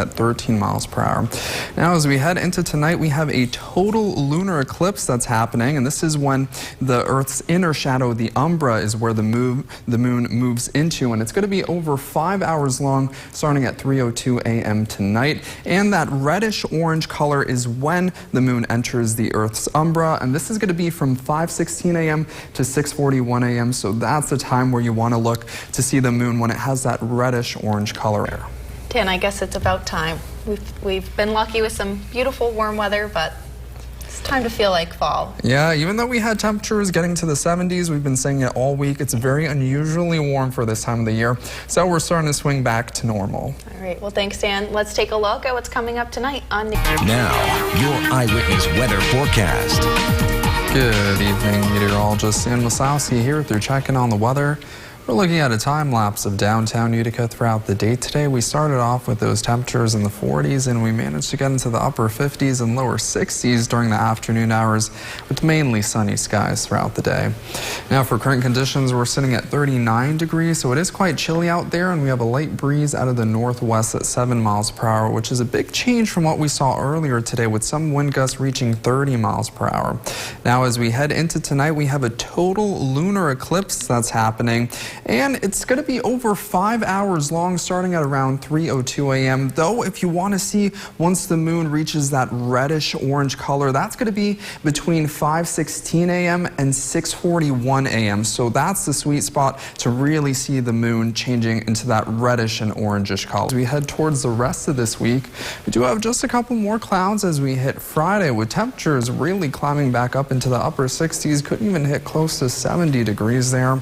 at 13 miles per hour. Now, as we head into tonight, we have a total lunar eclipse that's happening, and this is when the Earth's inner shadow, the umbra, is where the moon moves into, and it's going to be over 5 hours long, starting at 3:02 a.m. tonight. And that reddish-orange color is when the moon enters the Earth's umbra, and this is going to be from 5:16 a.m. to 6:41 a.m. So that's the time where you want to look to see the moon when it has that reddish-orange color. Dan, I guess it's about time. We've been lucky with some beautiful warm weather, but it's time to feel like fall. Yeah, even though we had temperatures getting to the 70s, we've been saying it all week. It's very unusually warm for this time of the year, so we're starting to swing back to normal. All right, well, thanks, Dan. Let's take a look at what's coming up tonight on Now, your eyewitness weather forecast. Good evening, meteorologist Sam Wasowski here with your check-in on the weather. We're looking at a time lapse of downtown Utica throughout the day today. We started off with those temperatures in the 40s, and we managed to get into the upper 50s and lower 60s during the afternoon hours, with mainly sunny skies throughout the day. Now, for current conditions, we're sitting at 39 degrees, so it is quite chilly out there, and we have a light breeze out of the northwest at 7 miles per hour, which is a big change from what we saw earlier today, with some wind gusts reaching 30 miles per hour. Now, as we head into tonight, we have a total lunar eclipse that's happening, and it's going to be over 5 hours long, starting at around 3:02 a.m. Though, if you want to see once the moon reaches that reddish orange color, that's going to be between 5:16 a.m. and 6:41 a.m. So that's the sweet spot to really see the moon changing into that reddish and orangish color. As we head towards the rest of this week, we do have just a couple more clouds as we hit Friday, with temperatures really climbing back up into the upper 60s. Could even hit close to 70 degrees there.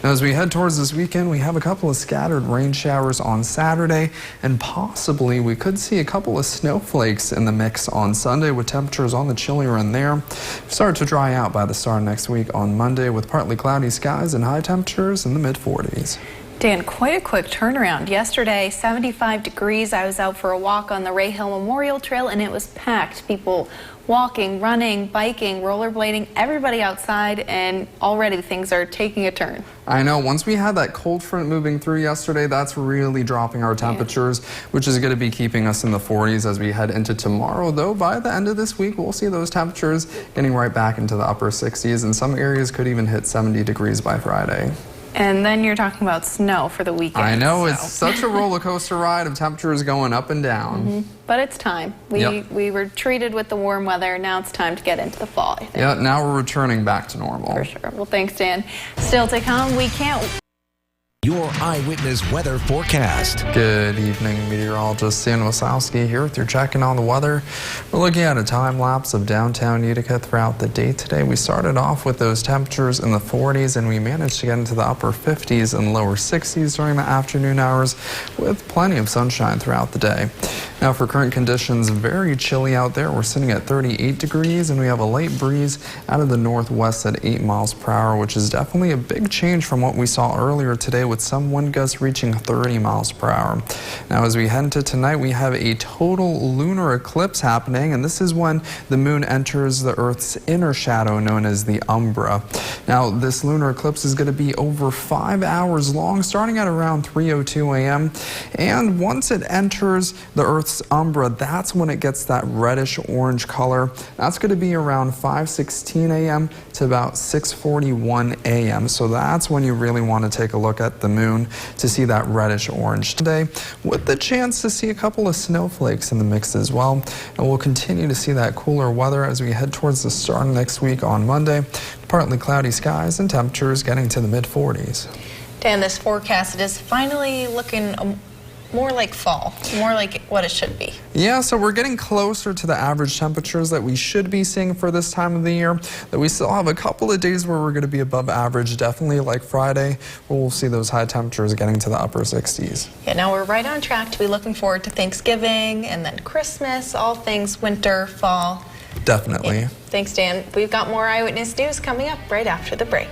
Now, as we head towards this weekend, we have a couple of scattered rain showers on Saturday, and possibly we could see a couple of snowflakes in the mix on Sunday, with temperatures on the chillier end there. Start to dry out by the start of next week on Monday, with partly cloudy skies and high temperatures in the mid-40s. Dan, quite a quick turnaround. Yesterday, 75 degrees. I was out for a walk on the Ray Hill Memorial Trail, and it was packed. People walking, running, biking, rollerblading, everybody outside, and already things are taking a turn. I know. Once we had that cold front moving through yesterday, that's really dropping our temperatures, which is going to be keeping us in the 40s as we head into tomorrow. Though by the end of this week, we'll see those temperatures getting right back into the upper 60s, and some areas could even hit 70 degrees by Friday. And then you're talking about snow for the weekend. I know, so. It's such a roller coaster ride of temperatures going up and down. But it's time. We were treated with the warm weather. Now it's time to get into the fall, I think. Yeah, now we're returning back to normal. For sure. Well, thanks, Dan. Still to come, we can't... Your eyewitness weather forecast. Good evening, meteorologist Sam Wasowski here with your check-in on the weather. We're looking at a time lapse of downtown Utica throughout the day today. We started off with those temperatures in the 40s, and we managed to get into the upper 50s and lower 60s during the afternoon hours, with plenty of sunshine throughout the day. Now, for current conditions, very chilly out there. We're sitting at 38 degrees, and we have a light breeze out of the northwest at 8 miles per hour, which is definitely a big change from what we saw earlier today, with some wind gusts reaching 30 miles per hour. Now, as we head into tonight, we have a total lunar eclipse happening, and this is when the moon enters the Earth's inner shadow, known as the umbra. Now, this lunar eclipse is going to be over 5 hours long, starting at around 3:02 a.m. And once it enters the Earth's umbra, that's when it gets that reddish orange color. That's going to be around 5:16 a.m. to about 6:41 a.m. So that's when you really want to take a look at the moon to see that reddish orange today, with the chance to see a couple of snowflakes in the mix as well. And we'll continue to see that cooler weather as we head towards the start of next week on Monday. Partly cloudy skies and temperatures getting to the mid-40s. Dan, this forecast, it is finally looking more like fall, more like what it should be. Yeah, so we're getting closer to the average temperatures that we should be seeing for this time of the year. That we still have a couple of days where we're going to be above average, definitely like Friday, where we'll see those high temperatures getting to the upper 60s. Yeah, now we're right on track to be looking forward to Thanksgiving and then Christmas, all things winter, fall. Definitely. Yeah. Thanks, Dan. We've got more Eyewitness News coming up right after the break.